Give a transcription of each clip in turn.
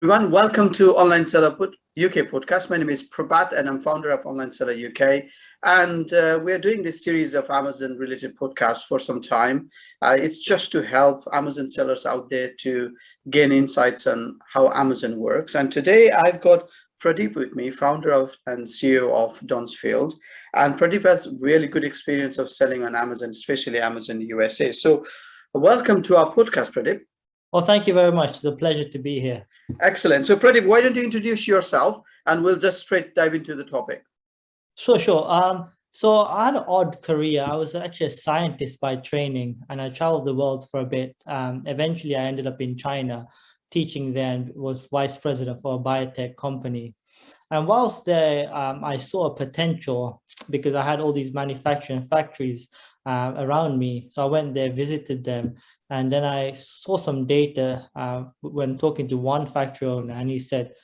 Everyone, welcome to Online Seller UK podcast. My name is Prabhat and I'm founder of Online Seller UK. And we're doing this series of Amazon related podcasts for some time. It's just to help Amazon sellers out there to gain insights on how Amazon works. And today I've got Pradeep with me, founder of and CEO of Donsfield. And Pradeep has really good experience of selling on Amazon, especially Amazon USA. So welcome to our podcast, Pradeep. Well, thank you very much. It's a pleasure to be here. Excellent. So Pradeep, why don't you introduce yourself and we'll just straight dive into the topic. Sure. So I had an odd career. I was actually a scientist by training, and I traveled the world for a bit. Eventually, I ended up in China, teaching there, and was vice president for a biotech company. And whilst there, I saw a potential because I had all these manufacturing factories around me. So I went there, visited them, and then I saw some data when talking to one factory owner, and he said,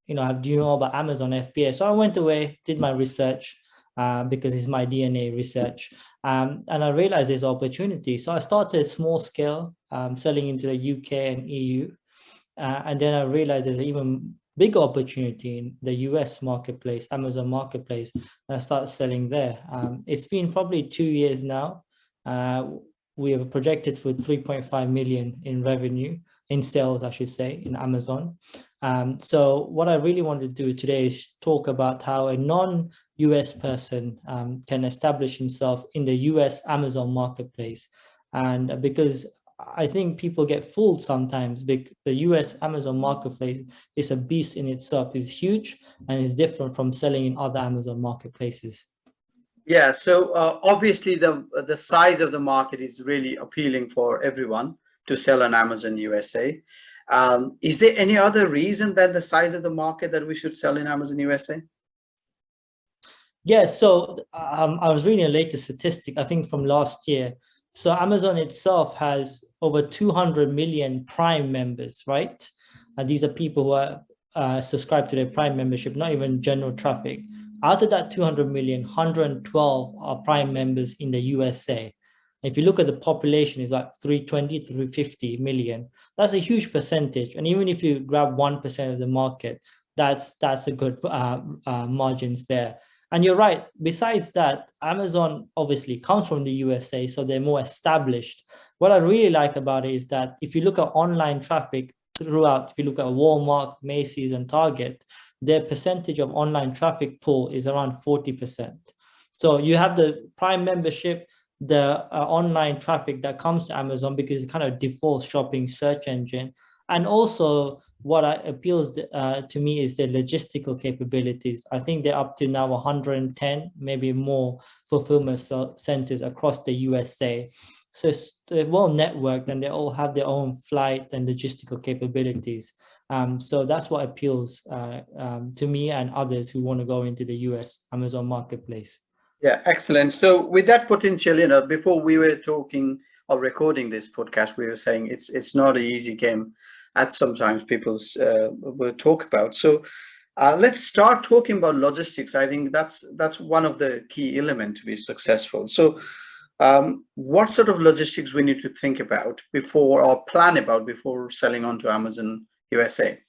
do you know about Amazon FBA? So I went away, did my research because it's my DNA research. And I realized there's opportunity. So I started small scale, selling into the UK and EU. And then I realized there's an even bigger opportunity in the US marketplace, Amazon marketplace, and I started selling there. It's been probably 2 years now. We have projected for 3.5 million in revenue, in sales, I should say, in Amazon. So what I really want to do today is talk about how a non-US person can establish himself in the US Amazon marketplace. And because I think people get fooled sometimes, because the US Amazon marketplace is a beast in itself, is huge and is different from selling in other Amazon marketplaces. Yeah, so obviously the size of the market is really appealing for everyone to sell on Amazon USA. Is there any other reason than the size of the market that we should sell in Amazon USA? Yeah, so I was reading a latest statistic, I think from last year. So Amazon itself has over 200 million Prime members, right? And these are people who are subscribed to their Prime membership, not even general traffic. Out of that 200 million, 112 are Prime members in the USA. If you look at the population, it's like 320, 350 million. That's a huge percentage. And even if you grab 1% of the market, that's a good margins there. And you're right. Besides that, Amazon obviously comes from the USA, so they're more established. What I really like about it is that if you look at online traffic throughout, if you look at Walmart, Macy's, and Target, their percentage of online traffic pool is around 40%. So you have the Prime membership, the online traffic that comes to Amazon because it kind of default shopping search engine. And also what appeals to me is their logistical capabilities. I think they're up to now 110, maybe more fulfillment centers across the USA. So they're well networked and they all have their own flight and logistical capabilities. So that's what appeals to me and others who want to go into the US Amazon marketplace. Yeah, excellent. So with that potential, before we were talking or recording this podcast, we were saying it's not an easy game, as sometimes people will talk about. So let's start talking about logistics. I think that's one of the key elements to be successful. So what sort of logistics we need to think about before or plan about before selling onto Amazon USA?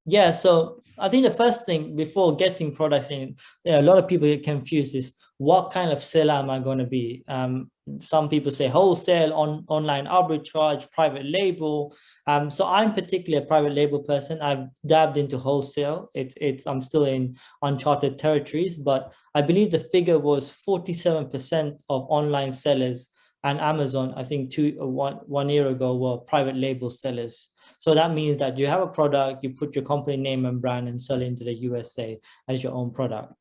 Yeah, so I think the first thing before getting products in, a lot of people get confused is what kind of seller am I going to be? Some people say wholesale, online arbitrage, private label. So I'm particularly a private label person. I've dabbed into wholesale. I'm still in uncharted territories, but I believe the figure was 47% of online sellers and Amazon, I think 1 year ago, were private label sellers. So that means that you have a product, you put your company name and brand and sell into the USA as your own product.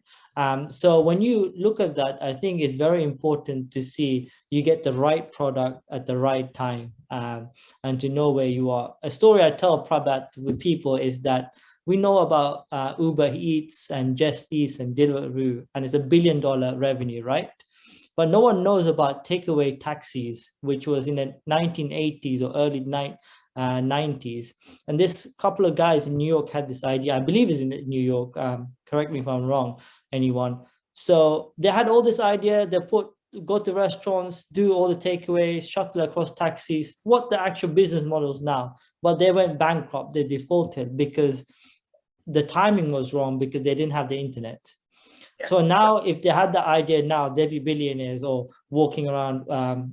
So when you look at that, I think it's very important to see you get the right product at the right time and to know where you are. A story I tell Prabhat with people is that we know about Uber Eats and Just Eats and Deliveroo, and it's $1 billion revenue, right? But no one knows about takeaway taxis, which was in the 1980s or early 90s. And this couple of guys in New York had this idea, I believe is in New York, correct me if I'm wrong, anyone. So they had all this idea, they put go to restaurants, do all the takeaways, shuttle across taxis, what the actual business models now. But they went bankrupt, they defaulted because the timing was wrong, because they didn't have the internet. Yeah. So now, if they had the idea now, they'd be billionaires or walking around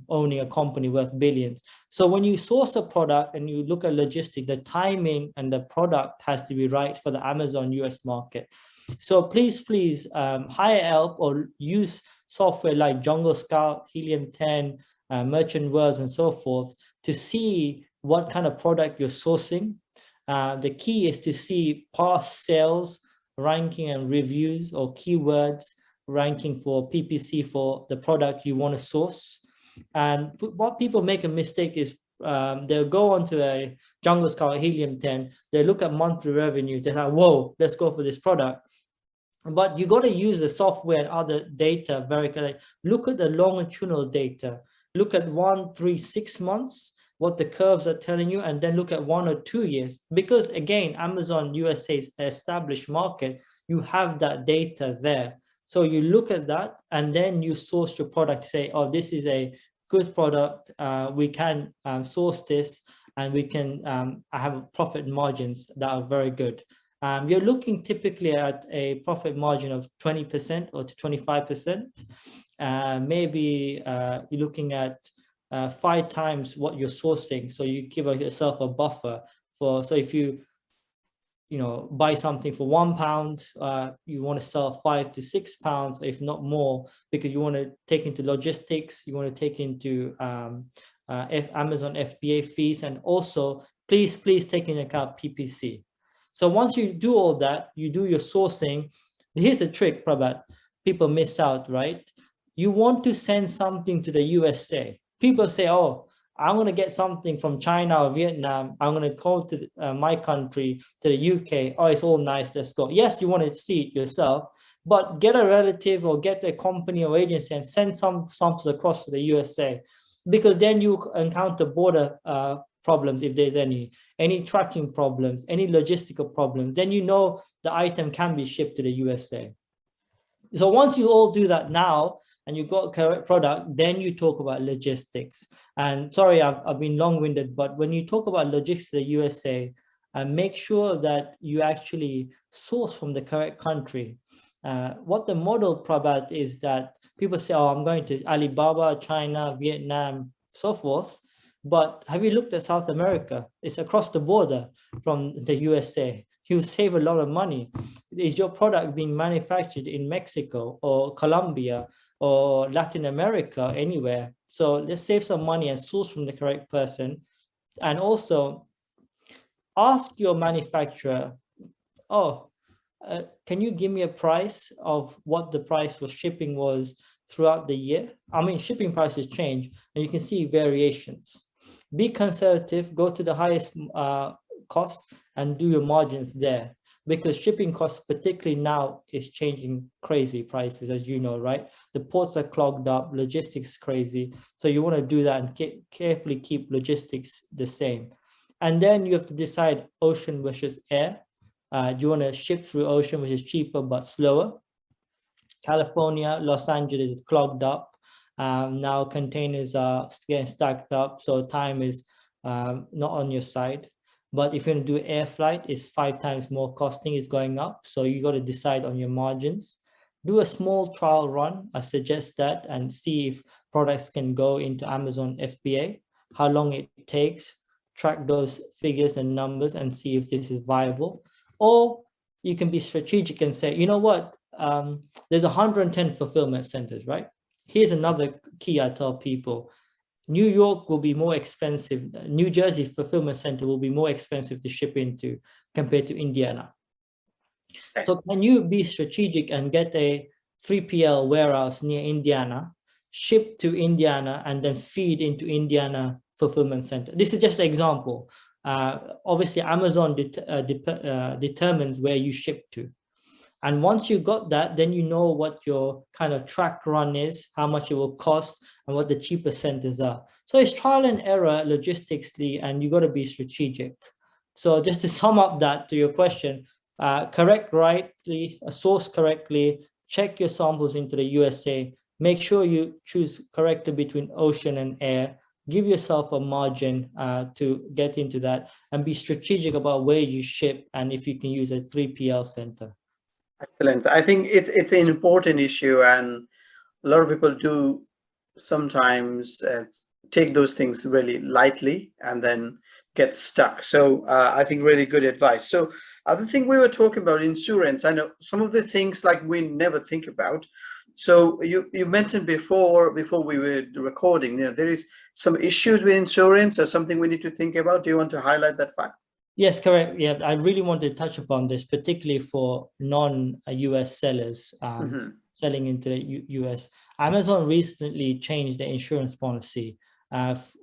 owning a company worth billions. So when you source a product and you look at logistics, the timing and the product has to be right for the Amazon US market. So please hire help or use software like Jungle Scout, Helium 10, Merchant Words, and so forth to see what kind of product you're sourcing. The key is to see past sales, ranking and reviews, or keywords ranking for PPC for the product you want to source. And what people make a mistake is they'll go onto a Jungle Scout Helium 10, they look at monthly revenue, they're like, whoa, let's go for this product. But you got to use the software and other data very clearly. Look at the longitudinal data. Look at 1, 3, 6 months, what the curves are telling you, and then look at 1 or 2 years. Because again, Amazon USA's established market, you have that data there. So you look at that and then you source your product, say, oh, this is a good product. We can source this and we can have profit margins that are very good. You're looking typically at a profit margin of 20% or to 25%. Maybe you're looking at 5 times what you're sourcing. So you give yourself a buffer for, so if you buy something for £1, you want to sell 5 to 6 pounds, if not more, because you want to take into logistics, you want to take into Amazon FBA fees, and also please take into account PPC. So once you do all that, you do your sourcing. Here's a trick, Prabhat. People miss out, right? You want to send something to the USA. People say, oh, I'm going to get something from China or Vietnam. I'm going to go to my country, to the UK. Oh, it's all nice. Let's go. Yes, you want to see it yourself, but get a relative or get a company or agency and send some samples across to the USA, because then you encounter border problems. If there's any tracking problems, any logistical problems, then you know the item can be shipped to the USA. So once you all do that now, and you've got correct product, then you talk about logistics. And sorry, I've been long-winded, but when you talk about logistics to the USA, make sure that you actually source from the correct country. What the model, Prabhat, is that people say, oh, I'm going to Alibaba, China, Vietnam, so forth. But have you looked at South America? It's across the border from the USA. You save a lot of money. Is your product being manufactured in Mexico or Colombia or Latin America, anywhere? So let's save some money and source from the correct person. And also ask your manufacturer, oh, can you give me a price of what the price for shipping was throughout the year? I mean, shipping prices change and you can see variations. Be conservative, go to the highest cost and do your margins there, because shipping costs, particularly now, is changing crazy prices, as you know, right? The ports are clogged up, logistics crazy. So you want to do that and carefully keep logistics the same. And then you have to decide ocean versus air. Do you want to ship through ocean, which is cheaper but slower? California, Los Angeles is clogged up. Now containers are getting stacked up, so time is not on your side. But if you're going to do air flight, it's 5 times more costing, is going up. So you got to decide on your margins. Do a small trial run. I suggest that, and see if products can go into Amazon FBA, how long it takes, track those figures and numbers and see if this is viable. Or you can be strategic and say, you know what, there's 110 fulfillment centers, right? Here's another key I tell people. New York will be more expensive. New Jersey fulfillment center will be more expensive to ship into compared to Indiana. So can you be strategic and get a 3PL warehouse near Indiana, ship to Indiana, and then feed into Indiana fulfillment center? This is just an example. Obviously, Amazon determines where you ship to. And once you got that, then you know what your kind of track run is, how much it will cost, and what the cheapest centers are. So it's trial and error logistically, and you got to be strategic. So just to sum up that to your question, source correctly, check your samples into the USA, make sure you choose correctly between ocean and air. Give yourself a margin to get into that, and be strategic about where you ship and if you can use a 3PL center. Excellent. I think it's an important issue, and a lot of people do sometimes take those things really lightly and then get stuck. So I think really good advice. So other thing we were talking about insurance. I know some of the things like we never think about. So you mentioned before we were recording, there is some issues with insurance or something we need to think about. Do you want to highlight that fact? Yes, correct. Yeah, I really want to touch upon this, particularly for non-US sellers Hmm. selling into the US. Amazon recently changed the insurance policy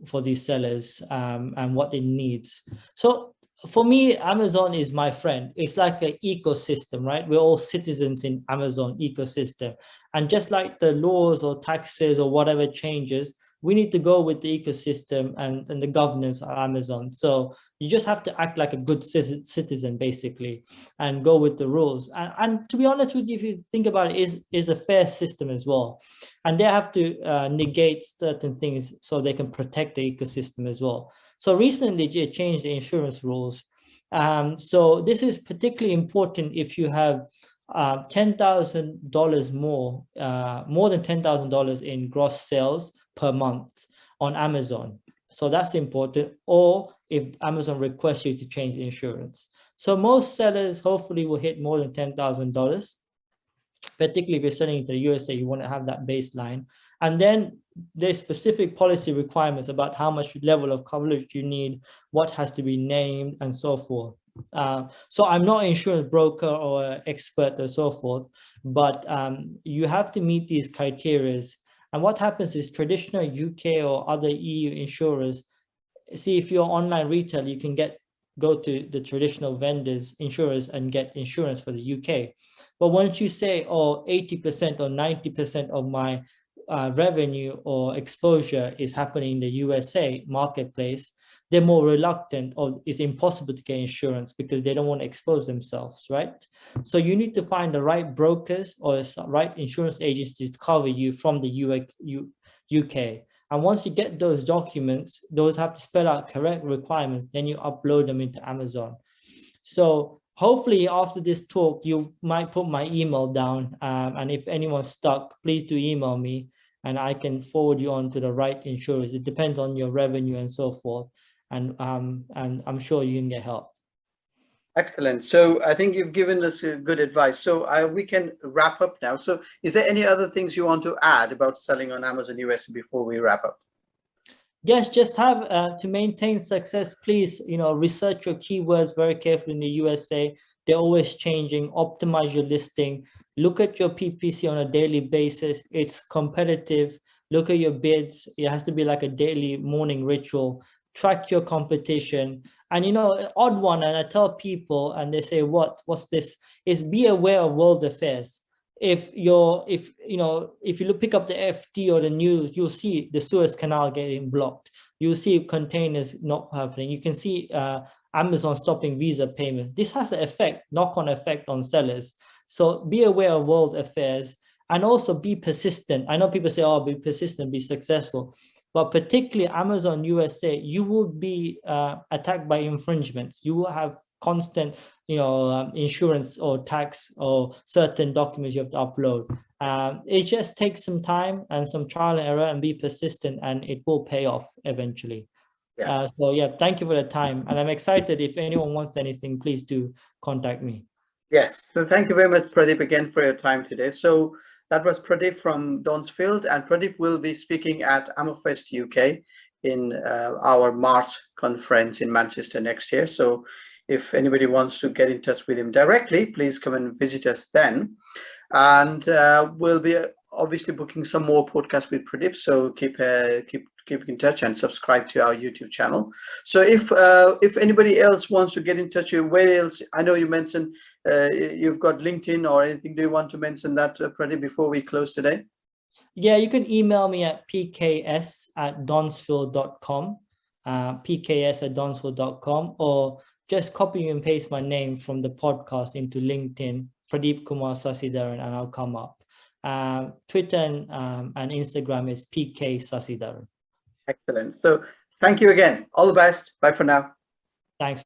for these sellers and what it needs. So for me, Amazon is my friend. It's like an ecosystem, right? We're all citizens in Amazon ecosystem. And just like the laws or taxes or whatever changes, we need to go with the ecosystem and the governance of Amazon. So you just have to act like a good citizen, basically, and go with the rules. And to be honest with you, if you think about it, is a fair system as well. And they have to negate certain things so they can protect the ecosystem as well. So recently, they changed the insurance rules. So this is particularly important if you have $10,000 more than $10,000 in gross sales per month on Amazon. So that's important. Or if Amazon requests you to change the insurance. So most sellers hopefully will hit more than $10,000. Particularly if you're selling into the USA, you want to have that baseline. And then there's specific policy requirements about how much level of coverage you need, what has to be named, and so forth. So I'm not an insurance broker or expert or so forth, but you have to meet these criteria. And what happens is traditional UK or other EU insurers, see, if you're online retail, you can go to the traditional vendors, insurers, and get insurance for the UK. But once you say, oh, 80% or 90% of my revenue or exposure is happening in the USA marketplace, they're more reluctant, or it's impossible to get insurance because they don't want to expose themselves, right? So you need to find the right brokers or right insurance agencies to cover you from the UK. And once you get those documents, those have to spell out correct requirements, then you upload them into Amazon. So hopefully after this talk, you might put my email down. And if anyone's stuck, please do email me and I can forward you on to the right insurers. It depends on your revenue and so forth. And I'm sure you can get help. Excellent. So I think you've given us good advice. So we can wrap up now. So is there any other things you want to add about selling on Amazon USA before we wrap up? Yes, just have to maintain success, please, research your keywords very carefully in the USA. They're always changing. Optimize your listing. Look at your PPC on a daily basis. It's competitive. Look at your bids. It has to be like a daily morning ritual. Track your competition. And odd one, and I tell people, and they say, what's this? Is be aware of world affairs. If you pick up the FT or the news, you'll see the Suez Canal getting blocked. You'll see containers not happening. You can see Amazon stopping Visa payments. This has an effect, knock-on effect on sellers. So be aware of world affairs and also be persistent. I know people say, oh, be persistent, be successful. But particularly Amazon USA, you will be attacked by infringements. You will have constant insurance or tax or certain documents you have to upload. It just takes some time and some trial and error, and be persistent, and it will pay off eventually. Yes. So yeah, thank you for the time. And I'm excited. If anyone wants anything, please do contact me. Yes. So thank you very much, Pradeep, again for your time today. So that was Pradeep from Donsfield, and Pradeep will be speaking at AmoFest UK in our March conference in Manchester next year. So if anybody wants to get in touch with him directly, please come and visit us then. And we'll be obviously booking some more podcasts with Pradeep. So keep in touch and subscribe to our YouTube channel. So if anybody else wants to get in touch with you, where else? I know you mentioned you've got LinkedIn or anything. Do you want to mention that, Pradeep, before we close today? Yeah, you can email me at pks@donsfield.com, pks@donsfield.com, or just copy and paste my name from the podcast into LinkedIn, Pradeep Kumar Sasidharan, and I'll come up. Twitter and Instagram is PK Sasidhar. Excellent. So thank you again. All the best. Bye for now. Thanks.